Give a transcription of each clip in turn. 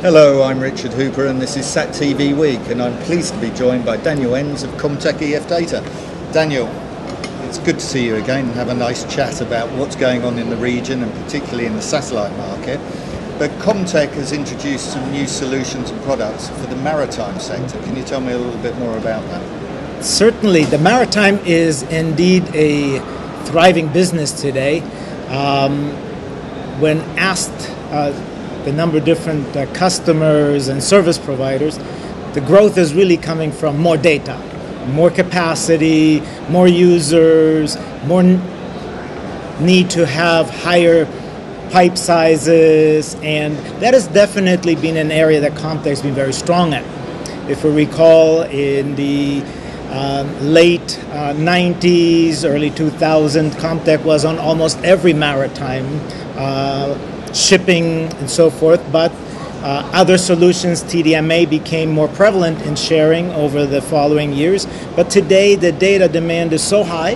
Hello, I'm Richard Hooper and this is SatTV Week, and I'm pleased to be joined by Daniel Enns of Comtech EF Data. Daniel, it's good to see you again and have a nice chat about what's going on in the region and particularly in the satellite market. But Comtech has introduced some new solutions and products for the maritime sector. Can you tell me a little bit more about that? Certainly. The maritime is indeed a thriving business today. When asked the number of different customers and service providers, the growth is really coming from more data, more capacity, more users, more need to have higher pipe sizes, and that has definitely been an area that Comtech has been very strong at. If we recall, in the late 90s, early 2000s, Comtech was on almost every maritime shipping and so forth, but other solutions, TDMA, became more prevalent in sharing over the following years. But today the data demand is so high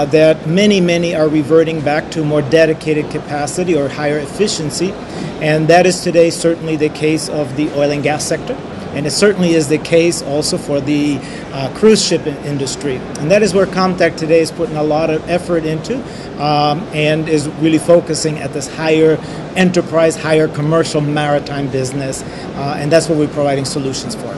that many are reverting back to more dedicated capacity or higher efficiency, and that is today certainly the case of the oil and gas sector, and it certainly is the case also for the cruise ship industry. And that is where Comtech today is putting a lot of effort into and is really focusing at this higher enterprise, higher commercial maritime business, and that's what we're providing solutions for.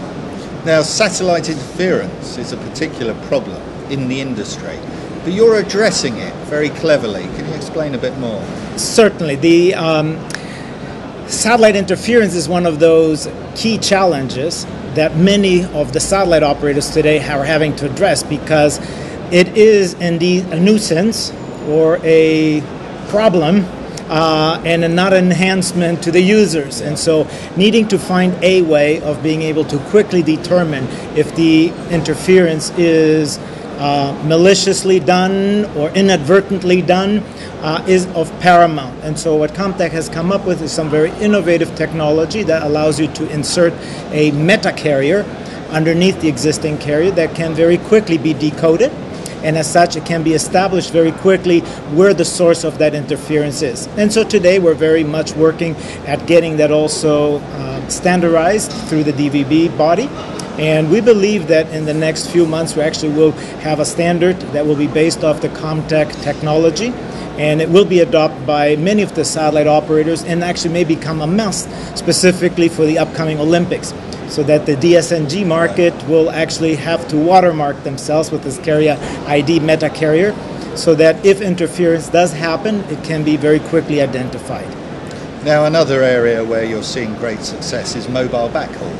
Now, satellite interference is a particular problem in the industry, but you're addressing it very cleverly. Can you explain a bit more? Certainly. The satellite interference is one of those key challenges that many of the satellite operators today are having to address, because it is indeed a nuisance or a problem and not an enhancement to the users. And so needing to find a way of being able to quickly determine if the interference is maliciously done or inadvertently done is of paramount. And so what Comtech has come up with is some very innovative technology that allows you to insert a meta carrier underneath the existing carrier that can very quickly be decoded, and as such it can be established very quickly where the source of that interference is. And so today we're very much working at getting that also standardized through the DVB body. And we believe that in the next few months we actually will have a standard that will be based off the Comtech technology, and it will be adopted by many of the satellite operators and actually may become a must specifically for the upcoming Olympics, so that the DSNG market will actually have to watermark themselves with this carrier ID meta carrier, so that if interference does happen, it can be very quickly identified. Now, another area where you're seeing great success is mobile backhaul.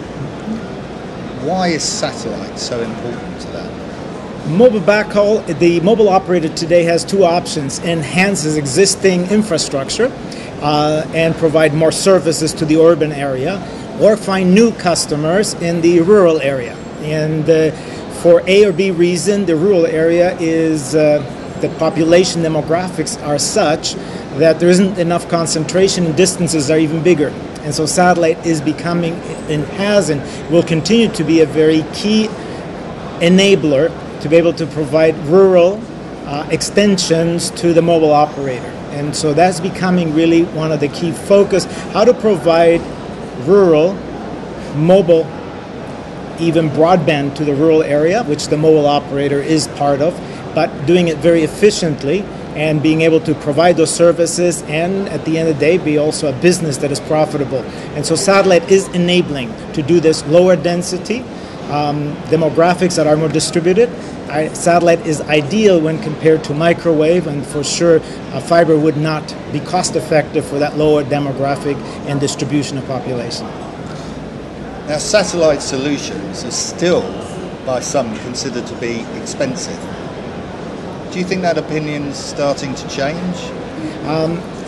Why is satellite so important to that? Mobile backhaul, the mobile operator today has two options: enhance his existing infrastructure and provide more services to the urban area, or find new customers in the rural area. And for A or B reason, the rural area is the population demographics are such that there isn't enough concentration and distances are even bigger. And so satellite is becoming and has and will continue to be a very key enabler to be able to provide rural extensions to the mobile operator. And so that's becoming really one of the key focus, how to provide rural, mobile, even broadband to the rural area, which the mobile operator is part of, but doing it very efficiently and being able to provide those services, and at the end of the day be also a business that is profitable. And so satellite is enabling to do this lower density demographics that are more distributed. Satellite is ideal when compared to microwave, and for sure fiber would not be cost effective for that lower demographic and distribution of population. Now, satellite solutions are still by some considered to be expensive. Do you think that opinion's starting to change?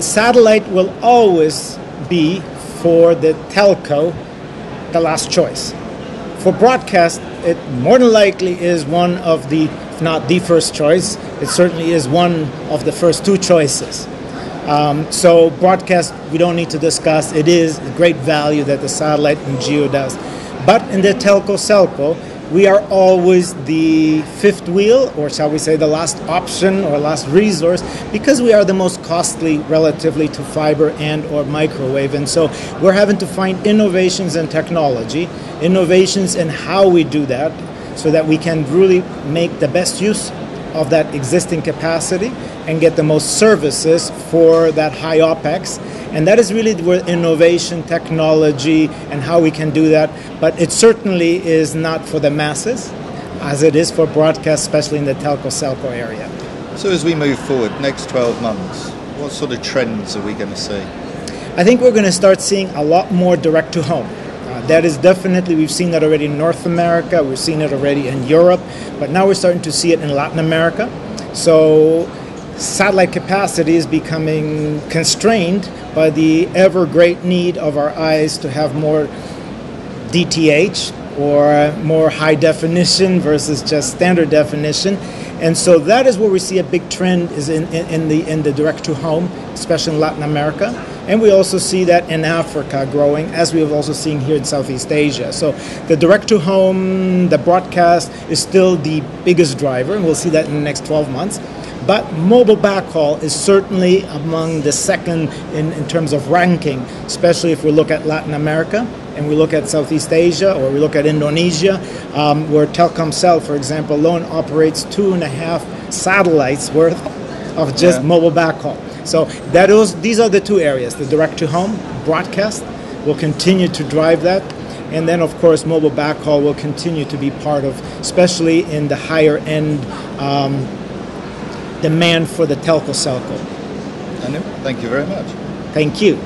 Satellite will always be, for the telco, the last choice. For broadcast, it more than likely is one of the, if not the first choice, it certainly is one of the first two choices. So broadcast, we don't need to discuss. It is a great value that the satellite and GEO does. But in the telco-selco, we are always the fifth wheel, or shall we say the last option or last resource, because we are the most costly relatively to fiber and or microwave. And so we're having to find innovations in technology, innovations in how we do that, so that we can really make the best use of that existing capacity and get the most services for that high OPEX. And that is really where innovation, technology, and how we can do that. But it certainly is not for the masses, as it is for broadcast, especially in the telco-selco area. So as we move forward, next 12 months, what sort of trends are we going to see? I think we're going to start seeing a lot more direct-to-home. That is definitely, we've seen that already in North America, we've seen it already in Europe, but now we're starting to see it in Latin America. So satellite capacity is becoming constrained by the ever great need of our eyes to have more DTH or more high definition versus just standard definition. And so that is where we see a big trend is in the direct-to-home, especially in Latin America. And we also see that in Africa growing, as we have also seen here in Southeast Asia. So the direct-to-home, the broadcast is still the biggest driver, and we'll see that in the next 12 months. But mobile backhaul is certainly among the second in terms of ranking, especially if we look at Latin America and we look at Southeast Asia or we look at Indonesia, where Telkomsel, for example, alone operates 2.5 satellites worth of just mobile backhaul. So these are the two areas. The direct-to-home broadcast will continue to drive that. And then, of course, mobile backhaul will continue to be part of, especially in the higher-end demand for the telco-selco. Thank you very much. Thank you.